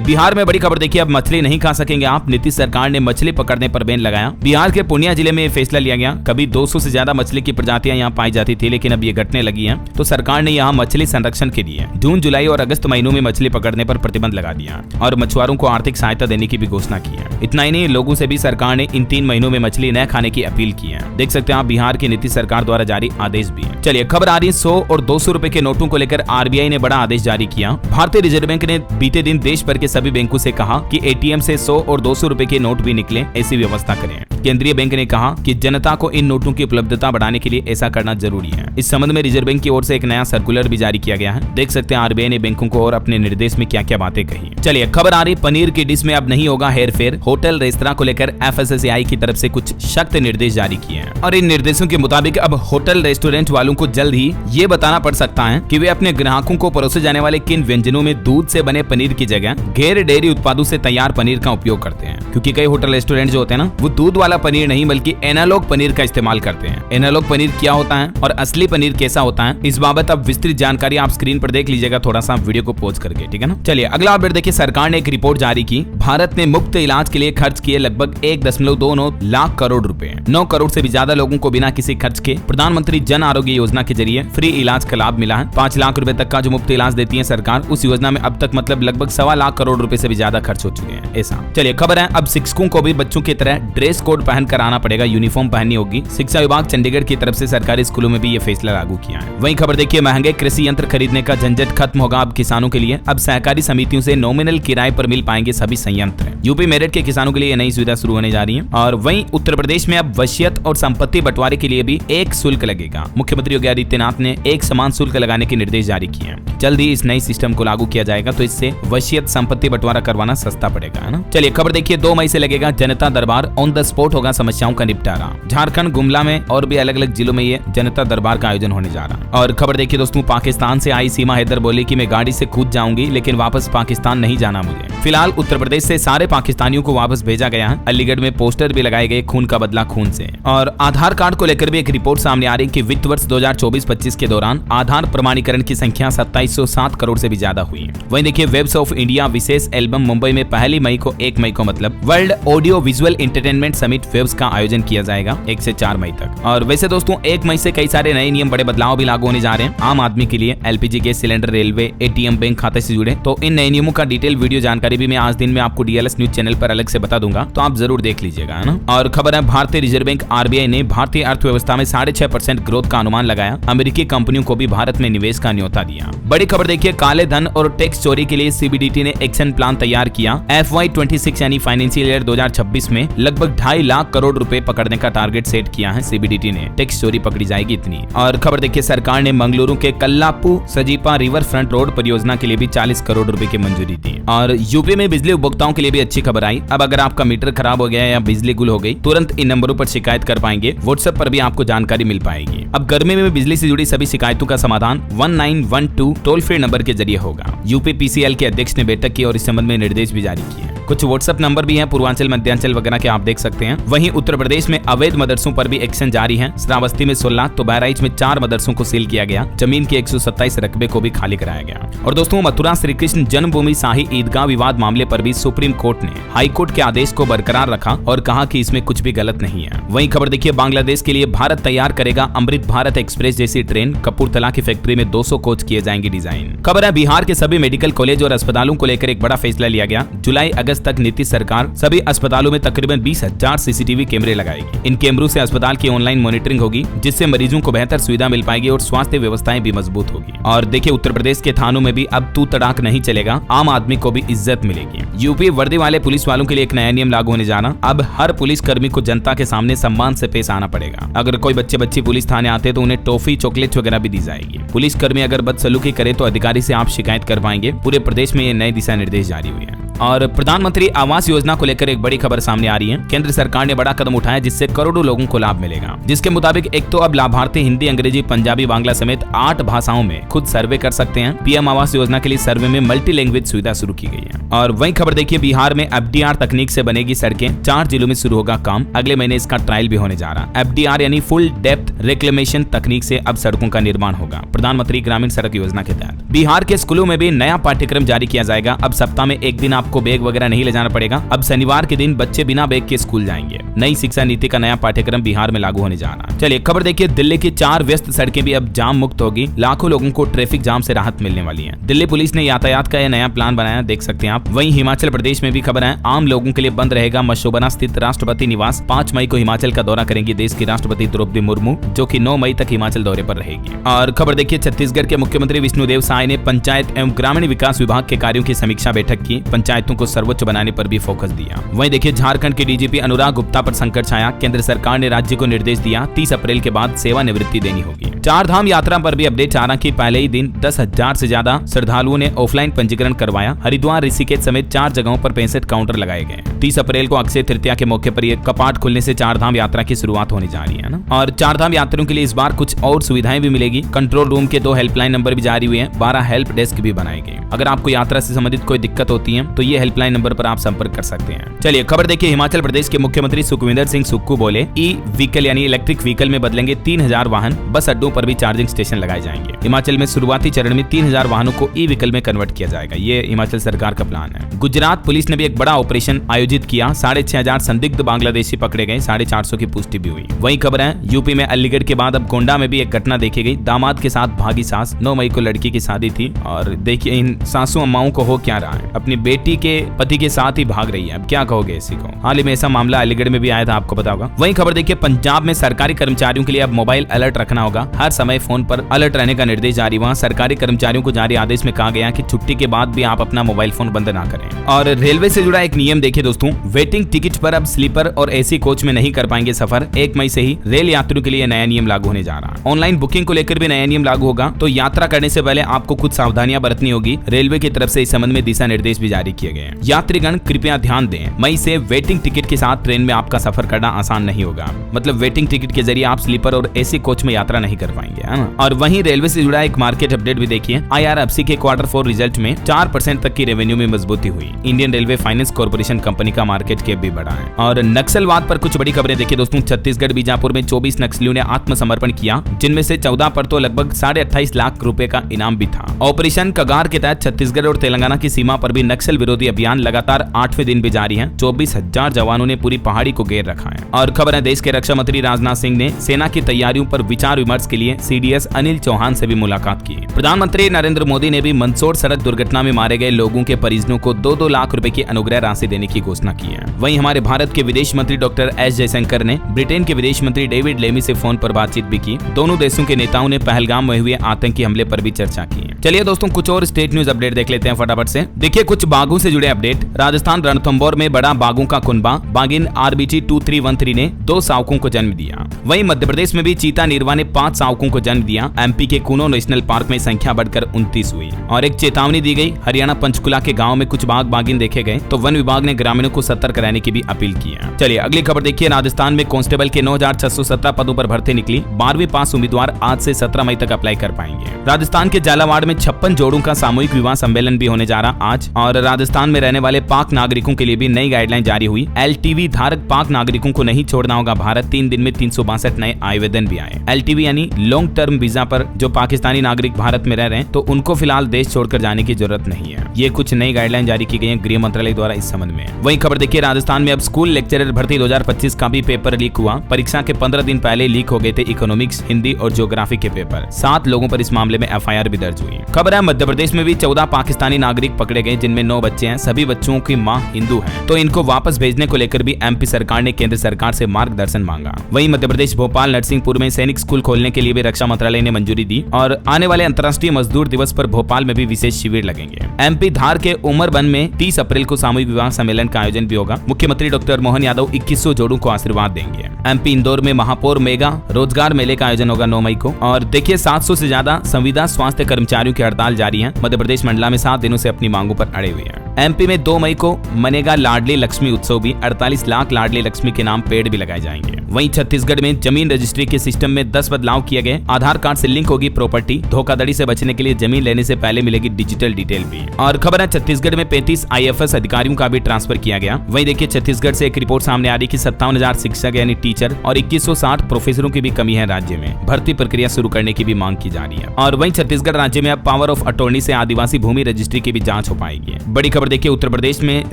बिहार में बड़ी खबर देखिए, अब मछली नहीं खा सकेंगे आप। नीतीश सरकार ने मछली पकड़ने पर बैन लगाया। बिहार के पूर्णिया जिले में फैसला लिया गया। कभी 200 से ज्यादा मछली की प्रजातियां यहाँ पाई जाती थी, लेकिन अब ये घटने लगी हैं। तो सरकार ने यहाँ मछली संरक्षण के लिए जून, जुलाई और अगस्त महीनों में मछली पकड़ने पर प्रतिबंध लगा दिया और मछुआरों को आर्थिक सहायता देने की भी घोषणा की है। इतना ही नहीं, लोगों से भी सरकार ने इन 3 महीनों में मछली न खाने की अपील की है। देख सकते हैं आप, बिहार की नीतीश सरकार द्वारा जारी आदेश भी है। चलिए, खबर आ रही है 100 और 200 रुपए के नोटों को लेकर RBI ने बड़ा आदेश जारी किया। भारतीय रिजर्व बैंक ने बीते दिन देश भर के सभी बैंकों से कहा कि ATM से 100 और 200 रुपए के नोट भी निकले, ऐसी व्यवस्था करें। केंद्रीय बैंक ने कहा कि जनता को इन नोटों की उपलब्धता बढ़ाने के लिए ऐसा करना जरूरी है। इस संबंध में रिजर्व बैंक की ओर से एक नया सर्कुलर भी जारी किया गया है। देख सकते हैं RBI ने बैंकों को और अपने निर्देश में क्या क्या बातें कही। चलिए, खबर आ रही, पनीर की डिश में अब नहीं होगा हेरफेर। होटल रेस्तरां को लेकर FSSAI की तरफ से कुछ सख्त निर्देश जारी किए हैं और इन निर्देशों के मुताबिक अब होटल रेस्टोरेंट वालों को जल्द ही ये बताना पड़ सकता है कि वे अपने ग्राहकों को परोसे जाने वाले किन व्यंजनों में दूध से बने पनीर की जगह गैर डेयरी उत्पादों से तैयार पनीर का उपयोग करते हैं। क्योंकि कई होटल रेस्टोरेंट जो होते हैं ना, वो दूध वाला पनीर नहीं बल्कि एनालॉग पनीर का इस्तेमाल करते हैं। एनालॉग पनीर क्या होता है और असली पनीर कैसा होता है, इस बाबत अब विस्तृत जानकारी आप स्क्रीन पर देख लीजिएगा, थोड़ा सा वीडियो को पॉज करके, ठीक है ना। चलिए, अगला अपडेट देखिए, सरकार ने एक रिपोर्ट जारी की। भारत ने मुफ्त इलाज के लिए खर्च किए लगभग 1.29 लाख करोड़ रुपए। 9 करोड़ से भी ज्यादा लोगों को बिना किसी खर्च के प्रधानमंत्री जन आरोग्य योजना के जरिए फ्री इलाज का लाभ मिला है। 5 लाख रुपए तक का जो मुफ्त इलाज देती है सरकार, उस योजना में अब तक मतलब लगभग 1.25 लाख करोड़ रुपए से भी ज्यादा खर्च हो चुके हैं। ऐसा चलिए, खबर है अब शिक्षकों को भी बच्चों की तरह ड्रेस कोड पहन कर आना पड़ेगा, यूनिफॉर्म पहननी होगी। शिक्षा विभाग चंडीगढ़ की तरफ से सरकारी स्कूलों में भी ये फैसला लागू किया है। वहीं खबर देखिए, महंगे कृषि यंत्र खरीदने का झंझट खत्म होगा अब किसानों के लिए। अब सहकारी समितियों से नॉमिनल किराए पर मिल पाएंगे सभी संयंत्र। यूपी मेरठ के किसानों के लिए नई सुविधा शुरू होने जा रही है। और वहीं उत्तर प्रदेश में अब वसीयत और संपत्ति बंटवारे के लिए भी एक शुल्क लगेगा। मुख्यमंत्री योगी आदित्यनाथ ने एक समान शुल्क लगाने के निर्देश जारी किए हैं। जल्द ही इस नई सिस्टम को लागू किया जाएगा, तो इससे वसीयत संपत्ति बंटवारा करवाना सस्ता पड़ेगा, है ना। चलिए, खबर देखिए, 2 मई से लगेगा जनता दरबार। ऑन द स्पॉट होगा समस्याओं का निपटारा। झारखंड, गुमला में और भी अलग अलग जिलों में ये जनता दरबार का आयोजन होने जा रहा है। और खबर देखिए दोस्तों, पाकिस्तान से आई सीमा हैदर बोली कि मैं गाड़ी से कूद जाऊंगी, लेकिन वापस पाकिस्तान नहीं जाना मुझे। फिलहाल उत्तर प्रदेश से सारे पाकिस्तानियों को वापस भेजा गया है। अलीगढ़ में पोस्टर भी लगाए गए, खून का बदला खून से। और आधार कार्ड को लेकर भी एक रिपोर्ट सामने आ रही है कि वित्त वर्ष 2024-25 के दौरान आधार प्रमाणीकरण की संख्या 2707 करोड़ से भी ज्यादा हुई। वहीं देखिए, वेब्स ऑफ इंडिया विशेष एल्बम मुंबई में 1 मई को 1 मई को मतलब World Audio Visual Entertainment Summit WAVES का आयोजन किया जाएगा 1 से 4 मई तक। और वैसे दोस्तों, 1 मई से कई सारे नए नियम, बड़े बदलाव भी लागू होने जा रहे हैं आम आदमी के लिए। LPG gas cylinder, railway, ATM, bank खाते से जुड़े। तो इन नए नियमों का डिटेल वीडियो जानकारी भी मैं आज दिन में आपको DLS न्यूज चैनल पर अलग से बता दूंगा, तो आप जरूर देख लीजिएगा, है ना। और खबर है, भारतीय रिजर्व बैंक RBI ने भारतीय अर्थव्यवस्था में 6.5% ग्रोथ का अनुमान लगाया। अमेरिकी कंपनियों को भी भारत में निवेश का न्योता दिया। बड़ी खबर देखिए, काले धन और टैक्स चोरी के लिए CBDT ने एक्शन प्लान तैयार किया। FY26 यानी फाइनेंशियल ईयर 2026 में लगभग 2.5 लाख करोड़ रुपए पकड़ने का टारगेट सेट किया है CBDT ने। टैक्स चोरी पकड़ी जाएगी इतनी। और खबर देखिए, सरकार ने मंगलुरु के कल्लापू सजीपा रिवर फ्रंट रोड परियोजना के लिए भी 40 करोड़ रुपए की मंजूरी दी। और यूपी में बिजली उपभोक्ताओं के लिए भी अच्छी खबर आई। अब अगर आपका मीटर खराब हो गया या बिजली गुल हो गई, तुरंत इन नंबरों पर शिकायत कर पाएंगे। व्हाट्सएप पर भी आपको जानकारी मिल पाएगी। अब गर्मी में बिजली से जुड़ी सभी शिकायतों का समाधान 1912 टोल फ्री नंबर के जरिए होगा। यूपी PCL के अध्यक्ष ने बैठक की और इस संबंध में निर्देश भी जारी किए। कुछ व्हाट्सएप नंबर भी हैं, पूर्वांचल, मध्यांचल वगैरह के, आप देख सकते हैं। वहीं उत्तर प्रदेश में अवैध मदरसों पर भी एक्शन जारी है। श्रावस्ती में 16 तो बहराइच में 4 मदरसों को सील किया गया। जमीन के 127 रकबे को भी खाली कराया गया। और दोस्तों, मथुरा श्री कृष्ण जन्मभूमि शाही ईदगाह विवाद मामले पर भी सुप्रीम कोर्ट ने हाई कोर्ट के आदेश को बरकरार रखा और कहा कि इसमें कुछ भी गलत नहीं है। वहीं खबर देखिए, बांग्लादेश के लिए भारत तैयार करेगा अमृत भारत एक्सप्रेस जैसी ट्रेन। कपूरथला की फैक्ट्री में 200 कोच किए जाएंगे डिजाइन। खबर है, बिहार के सभी मेडिकल कॉलेज और अस्पतालों को लेकर एक बड़ा फैसला लिया गया। जुलाई अगस्त तक नीतीश सरकार सभी अस्पतालों में तकरीबन 20,000 CCTV कैमरे लगाएगी। इन कैमरों से अस्पताल की ऑनलाइन मॉनिटरिंग होगी, जिससे मरीजों को बेहतर सुविधा मिल पाएगी और स्वास्थ्य व्यवस्थाएं भी मजबूत होगी। और देखिए, उत्तर प्रदेश के थानों में भी अब तू तड़ाक नहीं चलेगा, आम आदमी को भी इज्जत मिलेगी। यूपी वर्दी वाले पुलिस वालों के लिए एक नया नियम लागू होने जाना। अब हर पुलिस कर्मी को जनता के सामने सम्मान से पेश आना पड़ेगा। अगर कोई बच्चे पुलिस थाने आते तो उन्हें टॉफी, चॉकलेट वगैरह भी दी जाएगी। पुलिस कर्मी अगर बदसलूकी करे तो अधिकारी से आप शिकायत कर पाएंगे। पूरे प्रदेश में ये नए दिशा निर्देश जारी हुए हैं। और प्रधानमंत्री आवास योजना को लेकर एक बड़ी खबर सामने आ रही है। केंद्र सरकार ने बड़ा कदम उठाया जिससे करोड़ों लोगों को लाभ मिलेगा, जिसके मुताबिक एक तो अब लाभार्थी हिंदी, अंग्रेजी, पंजाबी, बांग्ला समेत 8 भाषाओं में खुद सर्वे कर सकते हैं। पीएम आवास योजना के लिए सर्वे में मल्टी लैंग्वेज सुविधा शुरू की गई है। और वही खबर देखिए, बिहार में एफडीआर तकनीक से बनेगी सड़कें, 4 जिलों में शुरू होगा काम। अगले महीने इसका ट्रायल भी होने जा रहा है। एफडीआर यानी फुल डेप्थ रिक्लेमेशन तकनीक से अब सड़कों का निर्माण होगा। प्रधानमंत्री ग्रामीण सड़क योजना के तहत बिहार के स्कूलों में भी नया पाठ्यक्रम जारी किया जाएगा। अब सप्ताह में एक दिन आपको बैग वगैरह नहीं ले जाना पड़ेगा। अब शनिवार के दिन बच्चे बिना बैग के स्कूल जाएंगे। नई शिक्षा नीति का नया पाठ्यक्रम बिहार में लागू होने जा रहा है। चलिए खबर देखिए, दिल्ली की 4 व्यस्त सड़कें भी अब जाम मुक्त होगी। लाखों लोगों को ट्रैफिक जाम से राहत मिलने वाली है। दिल्ली पुलिस ने यातायात का यह नया प्लान बनाया, देख सकते हैं आप। वहीं हिमाचल प्रदेश में भी खबर है, आम लोगों के लिए बंद रहेगा मशोबरा स्थित राष्ट्रपति निवास। 5 मई को हिमाचल का दौरा करेंगी देश की राष्ट्रपति द्रौपदी मुर्मू, जो कि 9 मई तक हिमाचल दौरे पर रहेगी। और खबर देखिए, छत्तीसगढ़ के मुख्यमंत्री विष्णुदेव साय ने पंचायत एवं ग्रामीण विकास विभाग के कार्यों की समीक्षा बैठक की। पंचायतों को सर्वोच्च बनाने पर भी फोकस दिया। वहीं देखिए, झारखंड के डीजीपी अनुराग गुप्ता पर संकट छाया। केंद्र सरकार ने राज्य को निर्देश दिया 30 अप्रैल के बाद सेवानिवृत्ति देनी होगी। 4 धाम यात्रा पर भी अपडेट आ रहा कि पहले ही दिन 10,000 से ज्यादा श्रद्धालुओं ने ऑफलाइन पंजीकरण करवाया। हरिद्वार, ऋषिकेश समेत 4 जगहों पर 65 काउंटर लगाए गए। 30 अप्रैल को अक्षय तृतीया के मौके पर यह कपाट खुलने से 4 धाम यात्रा की शुरुआत होने जा रही है ना। और 4 धाम यात्रियों के लिए इस बार कुछ और सुविधाएं भी मिलेगी। कंट्रोल रूम के 2 हेल्पलाइन नंबर भी जारी हुए हैं। 12 हेल्प डेस्क भी बनाए गए। अगर आपको यात्रा से संबंधित कोई दिक्कत होती है तो ये हेल्पलाइन नंबर पर आप संपर्क कर सकते हैं। चलिए खबर देखिए, हिमाचल प्रदेश के मुख्यमंत्री सुखविंदर सिंह सुक्खू बोले ई व्हीकल यानी इलेक्ट्रिक व्हीकल में बदलेंगे 3000 वाहन। बस अड्डों पर भी चार्जिंग स्टेशन लगाए जाएंगे। हिमाचल में शुरुआती चरण में 3000 वाहनों को ई व्हीकल में कन्वर्ट किया जाएगा। ये हिमाचल सरकार का प्लान है। गुजरात पुलिस ने भी एक बड़ा ऑपरेशन आयोजित किया। 6500 संदिग्ध बांग्लादेशी पकड़े गए। 450 की पुष्टि भी हुई। वही खबर है, यूपी में अलीगढ़ के बाद अब गोंडा में भी एक घटना देखी गई। दामाद के साथ भागी सास। 9 मई को लड़की की शादी थी और देखिए इन सासू अम्माओं को हो क्या रहा है, अपनी बेटी के पति के साथ ही भाग रही है। अब क्या कहोगे इसी को। हाल ही में ऐसा मामला अलीगढ़ में भी आया था, आपको पता होगा। वही खबर देखिए, पंजाब में सरकारी कर्मचारियों के लिए अब मोबाइल अलर्ट रखना होगा। हर समय फोन पर अलर्ट रहने का निर्देश जारी हुआ। सरकारी कर्मचारियों को जारी आदेश में कहा गया कि छुट्टी के बाद भी आप अपना मोबाइल फोन बंद ना करें। और रेलवे से जुड़ा एक नियम देखिए दोस्तों, वेटिंग टिकट पर अब स्लीपर और एसी कोच में नहीं कर पाएंगे सफर। 1 मई से ही रेल यात्रियों के लिए नया नियम लागू होने जा रहा है। ऑनलाइन बुकिंग को लेकर भी नया नियम लागू होगा। तो यात्रा करने से पहले आपको कुछ सावधानियां बरतनी होगी। रेलवे की तरफ से इस संबंध में दिशा निर्देश भी जारी किए गए हैं। यात्रीगण कृपया ध्यान दें, मई से वेटिंग टिकट के साथ ट्रेन में आपका सफर करना आसान नहीं होगा। मतलब वेटिंग टिकट के जरिए आप स्लीपर और एसी कोच में यात्रा नहीं कर पाएंगे, है ना। और वहीं रेलवे से जुड़ा एक मार्केट अपडेट भी देखिए। IRFC के Q4 रिजल्ट में 4% तक की रेवेन्यू में मजबूती हुई। Indian railway finance corporation company का मार्केट कैप भी बढ़ा है। और नक्सलवाद पर कुछ बड़ी खबरें देखिए दोस्तों। छत्तीसगढ़ बीजापुर में 24 नक्सलियों ने आत्मसमर्पण किया, जिनमें से 14 पर तो लगभग 28.5 लाख रुपए का इनाम भी था। ऑपरेशन कगार के तहत छत्तीसगढ़ और तेलंगाना की सीमा पर भी नक्सल विरोधी अभियान लगातार 8वें दिन भी जारी है। 24,000 जवानों ने पूरी पहाड़ी को घेर रखा है। और खबर है, देश के रक्षा मंत्री राजनाथ सिंह ने सेना की तैयारियों पर विचार विमर्श के लिए CDS अनिल चौहान से भी मुलाकात की। प्रधानमंत्री नरेंद्र मोदी ने भी मंदसौर सड़क दुर्घटना में मारे गए लोगों के परिजनों को 2-2 लाख रुपए की अनुग्रह राशि देने की घोषणा की है। वहीं हमारे भारत के विदेश मंत्री डॉक्टर S जयशंकर ने ब्रिटेन के विदेश मंत्री डेविड लेमी से फोन पर बातचीत भी की। दोनों देशों के नेताओं ने पहलगाम में हुए आतंकी हमले पर भी चर्चा की। चलिए दोस्तों, कुछ और स्टेट न्यूज अपडेट देख लेते हैं फटाफट से। देखिए कुछ बाघों से जुड़े अपडेट। राजस्थान रणथंभौर में बड़ा बाघों का कुनबा। बाघिन RBT 2313 ने 2 शावकों को जन्म दिया। वहीं मध्य प्रदेश में भी चीता निर्वा ने 5 शावकों को जन्म दिया। MP के कूनो नेशनल पार्क में संख्या बढ़कर 29 हुई। और एक चेतावनी दी गई। हरियाणा पंचकुला के गांव में कुछ बाघ बाघिन देखे गए, तो वन विभाग ने ग्रामीणों को सतर्क रहने की भी अपील की है। चलिए अगली खबर देखिए। राजस्थान में कांस्टेबल के 9617 पदों पर भर्ती निकली। 12वीं पास उम्मीदवार आज से 17 मई तक अप्लाई कर पाएंगे। राजस्थान के झालावाड़ में 56 जोड़ों का सामूहिक विवाह सम्मेलन भी होने जा रहा आज। और राजस्थान में रहने वाले पाक नागरिकों के लिए भी नई गाइडलाइन जारी हुई। LTV धारक पाक नागरिकों को नहीं छोड़ना होगा भारत। 3 दिन में 362 नए आवेदन भी आए। LTV यानी लॉन्ग टर्म वीजा पर जो पाकिस्तानी नागरिक भारत में रह रहे हैं, तो उनको फिलहाल देश छोड़कर जाने की जरूरत नहीं है। ये कुछ नई गाइडलाइन जारी की गई है गृह मंत्रालय द्वारा इस संबंध में। वही खबर देखिए, राजस्थान में अब स्कूल लेक्चरर भर्ती 2025 का भी पेपर लीक हुआ। परीक्षा के 15 दिन पहले लीक हो गए थे इकोनॉमिक्स, हिंदी और ज्योग्राफी के पेपर। 7 लोगों पर इस मामले में FIR भी दर्ज हुई। खबर है, मध्य प्रदेश में भी 14 पाकिस्तानी नागरिक पकड़े गए, जिनमें 9 बच्चे हैं। सभी बच्चों की मां हिंदू है, तो इनको वापस भेजने को लेकर भी MP सरकार ने केंद्र सरकार से मार्गदर्शन मांगा। वहीं मध्य प्रदेश भोपाल नरसिंहपुर में सैनिक स्कूल खोलने के लिए भी रक्षा मंत्रालय ने मंजूरी दी। और आने वाले अंतर्राष्ट्रीय मजदूर दिवस पर भोपाल में भी विशेष शिविर लगेंगे। MP धार के उमरबन में 30 अप्रैल को सामूहिक विवाह सम्मेलन का आयोजन भी होगा। मुख्यमंत्री डॉक्टर मोहन यादव 2100 जोड़ों को आशीर्वाद देंगे। MP इंदौर में महापौर मेगा रोजगार मेले का आयोजन होगा 9 मई को। और देखिए 700 से ज्यादा संविदा स्वास्थ्य कर्मचारियों की हड़ताल जारी है। मध्य प्रदेश मंडला में 7 दिनों से अपनी मांगों पर अड़े हुए हैं। एमपी में 2 मई को मनेगा लाडली लक्ष्मी उत्सव भी, 48 लाख लाडली लक्ष्मी के नाम पेड़ भी लगाए जाएंगे। वहीं छत्तीसगढ़ में जमीन रजिस्ट्री के सिस्टम में 10 बदलाव किए गए। आधार कार्ड से लिंक होगी प्रॉपर्टी। धोखाधड़ी से बचने के लिए जमीन लेने से पहले मिलेगी डिजिटल डिटेल भी। और खबर है छत्तीसगढ़ में 35 IAFS अधिकारियों का भी ट्रांसफर किया गया। वहीं देखिए छत्तीसगढ़ से एक रिपोर्ट सामने आ रही कि 57,000 शिक्षक यानी टीचर और 2160 प्रोफेसरों की भी कमी है राज्य में। भर्ती प्रक्रिया शुरू करने की भी मांग की जा रही है। और वहीं छत्तीसगढ़ राज्य में अब पावर ऑफ अटॉर्नी से आदिवासी भूमि रजिस्ट्री की भी जांच हो पाएगी। बड़ी खबर देखिए उत्तर प्रदेश में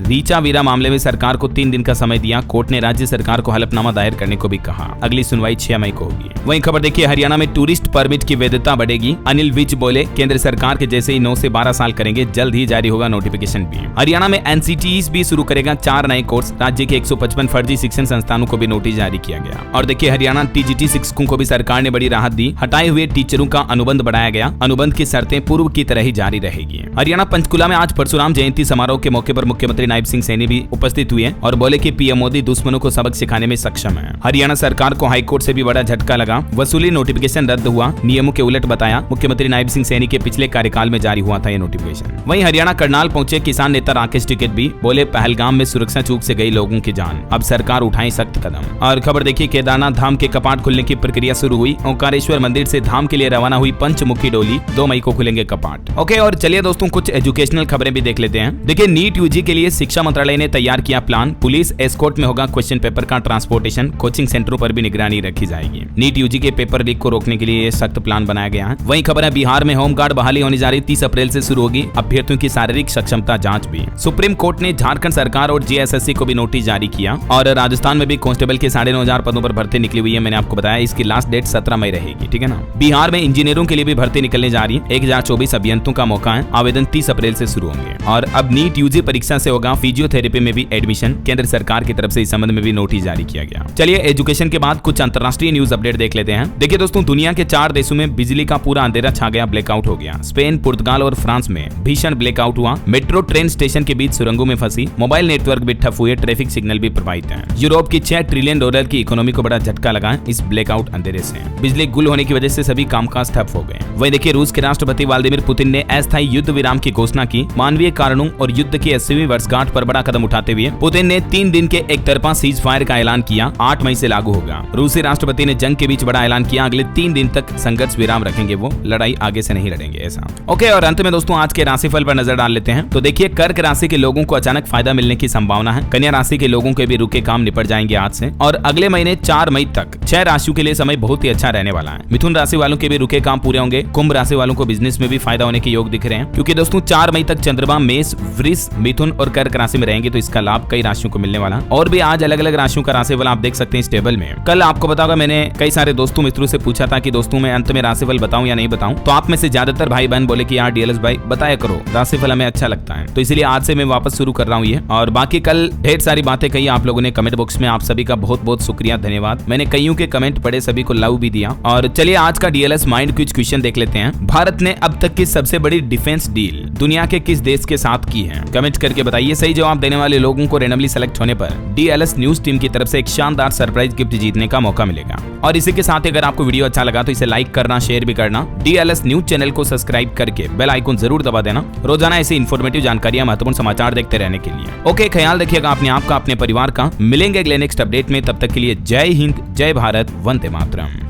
रीचा वीरा मामले में सरकार को 3 दिन का समय दिया। कोर्ट ने राज्य सरकार को हलफनामा दायर करने को भी कहा। अगली सुनवाई 6 मई को होगी। वहीं खबर देखिए हरियाणा में टूरिस्ट परमिट की वैधता बढ़ेगी। अनिल विज बोले केंद्र सरकार के जैसे ही 9 से 12 साल करेंगे, जल्द ही जारी होगा नोटिफिकेशन भी। हरियाणा में NCTs भी शुरू करेगा 4 नए कोर्स। राज्य के 155 फर्जी शिक्षण संस्थानों को भी नोटिस जारी किया गया। और देखिए हरियाणा TGT शिक्षकों को भी सरकार ने बड़ी राहत दी। हटाए हुए टीचरों का अनुबंध बढ़ाया गया। अनुबंध की शर्तें पूर्व की तरह ही जारी रहेगी। हरियाणा पंचकुला में आज परशुराम जयंती समारोह के मौके पर मुख्यमंत्री नायब सिंह सैनी भी उपस्थित हुए और बोले कि PM मोदी दुश्मनों को सबक सिखाने में सक्षम है। हरियाणा सरकार को हाईकोर्ट से भी बड़ा झटका लगा। वसूली नोटिफिकेशन रद्द हुआ, नियमों के उलट बताया। मुख्यमंत्री नायब सिंह सैनी के पिछले कार्यकाल में जारी हुआ था यह नोटिफिकेशन। वहीं हरियाणा करनाल पहुंचे किसान नेता राकेश टिकैत भी बोले पहलगाम में सुरक्षा चूक से गई लोगों की जान, अब सरकार उठाए सख्त कदम। और खबर देखिए केदारनाथ धाम के कपाट खुलने की प्रक्रिया शुरू हुई। ओंकारेश्वर मंदिर से धाम के लिए रवाना हुई पंचमुखी डोली। 2 मई को खुलेंगे कपाट। ओके, और चलिए दोस्तों कुछ एजुकेशनल खबरें भी देख लेते हैं। देखिए नीट UG के लिए शिक्षा मंत्रालय ने तैयार किया प्लान। पुलिस एस्कॉर्ट में होगा क्वेश्चन पेपर का ट्रांसपोर्टेशन। कोचिंग सेंटरों पर भी निगरानी रखी जाएगी। नीट UG के पेपर लीक को रोकने के लिए ये सख्त प्लान बनाया गया है। वहीं खबर है बिहार में होमगार्ड बहाली होने जा रही। 30 अप्रैल से शुरू होगी अभ्यर्थियों की शारीरिक सक्षमता जांच भी। सुप्रीम कोर्ट ने झारखंड सरकार और JSSC को भी नोटिस जारी किया। और राजस्थान में भी कांस्टेबल के 9,500 पदों पर भर्ती निकली हुई है। मैंने आपको बताया इसकी लास्ट डेट 17 मई रहेगी, ठीक है ना। बिहार में इंजीनियरों के लिए भी भर्ती निकलने जा रही है। 1024 अभियंताओं का मौका है। आवेदन 30 अप्रैल से शुरू होंगे। और अब नीट UG परीक्षा से होगा फिजियोथेरेपी में भी एडमिशन। केंद्र सरकार की तरफ से इस संबंध में भी नोटिस जारी किया गया। चलिए एजुकेशन के बाद कुछ अंतर्राष्ट्रीय न्यूज अपडेट देख लेते हैं। देखिए दोस्तों दुनिया के 4 देशों में बिजली का पूरा अंधेरा छा गया, ब्लैकआउट हो गया। स्पेन, पुर्तगाल और फ्रांस में भीषण ब्लैकआउट हुआ। मेट्रो ट्रेन स्टेशन के बीच सुरंगों में फंसी। मोबाइल नेटवर्क भी ठप हुए। ट्रैफिक सिग्नल भी प्रभावित है। यूरोप की $6 ट्रिलियन की इकोनॉमी को बड़ा झटका लगा इस ब्लैकआउट अंधेरे से। बिजली गुल होने की वजह से सभी कामकाज ठप हो गए। वहीं देखिए रूस के राष्ट्रपति व्लादिमीर पुतिन ने अस्थायी युद्ध विराम की घोषणा की। मानवीय कारणों और युद्ध की 80वीं वर्षगांठ पर बड़ा कदम उठाते हुए पुतिन ने 3 दिन के एक तरफा सीज फायर का ऐलान किया। 8 मई से लागू होगा। रूसी राष्ट्रपति ने जंग के बीच बड़ा ऐलान किया। अगले 3 दिन तक संघर्ष विराम रखेंगे, वो लड़ाई आगे से नहीं लड़ेंगे ऐसा। ओके, और अंत में दोस्तों आज के राशिफल पर नजर डाल लेते हैं। तो देखिए कर्क राशि के लोगों को अचानक फायदा मिलने की संभावना है। कन्या राशि के लोगों के भी रुके काम निपट जाएंगे आज से। और अगले महीने 4 मई तक 6 राशियों के लिए समय बहुत ही अच्छा रहने वाला है। मिथुन राशि वालों के भी रुके काम पूरे होंगे। कुंभ राशि वालों को बिजनेस में भी फायदा होने के योग दिख रहे हैं, क्योंकि दोस्तों 4 मई तक चंद्रमा मेष, वृष, मिथुन और कर्क राशि में रहेंगे, तो इसका लाभ कई राशियों को मिलने वाला है। और भी आज अलग अलग राशियों का राशिफल आप देख सकते हैं इस टेबल में। कल आपको बताऊंगा, मैंने कई सारे दोस्तों मित्रों से पूछा था कि दोस्तों मैं अंत में राशिफल बताऊं या नहीं बताऊं, तो आप में से ज्यादातर भाई बहन बोले कि यार DLS भाई बताया करो, राशिफल हमें अच्छा लगता है। तो इसलिए आज से मैं वापस शुरू कर रहा हूं ये। और बाकी कल ढेर सारी बातें कही आप लोगों ने कमेंट बॉक्स में, आप सभी का बहुत बहुत शुक्रिया, धन्यवाद। मैंने कईयों के कमेंट पढ़े, सभी को लव भी दिया। और चलिए आज का DLS माइंड क्विज क्वेश्चन देख लेते हैं। भारत ने अब तक की सबसे बड़ी डिफेंस डील दुनिया के किस देश के साथ की है? कमेंट करके बताइए। सही जवाब देने वाले लोगों को रैंडमली सेलेक्ट होने पर DLS न्यूज टीम की तरफ से एक शानदार सरप्राइज गिफ्ट जीतने का मौका मिलेगा। और इसी के साथ अगर आपको वीडियो अच्छा लगा तो इसे लाइक करना, शेयर भी करना। DLS न्यूज चैनल को सब्सक्राइब करके बेल आइकन जरूर दबा देना, रोजाना ऐसी इन्फॉर्मेटिव जानकारियां, महत्वपूर्ण समाचार देखते रहने के लिए। ओके, ख्याल रखिएगा अपने आप का, अपने परिवार का। मिलेंगे अगले नेक्स्ट अपडेट में, तब तक के लिए जय हिंद, जय भारत, वंदे मातरम।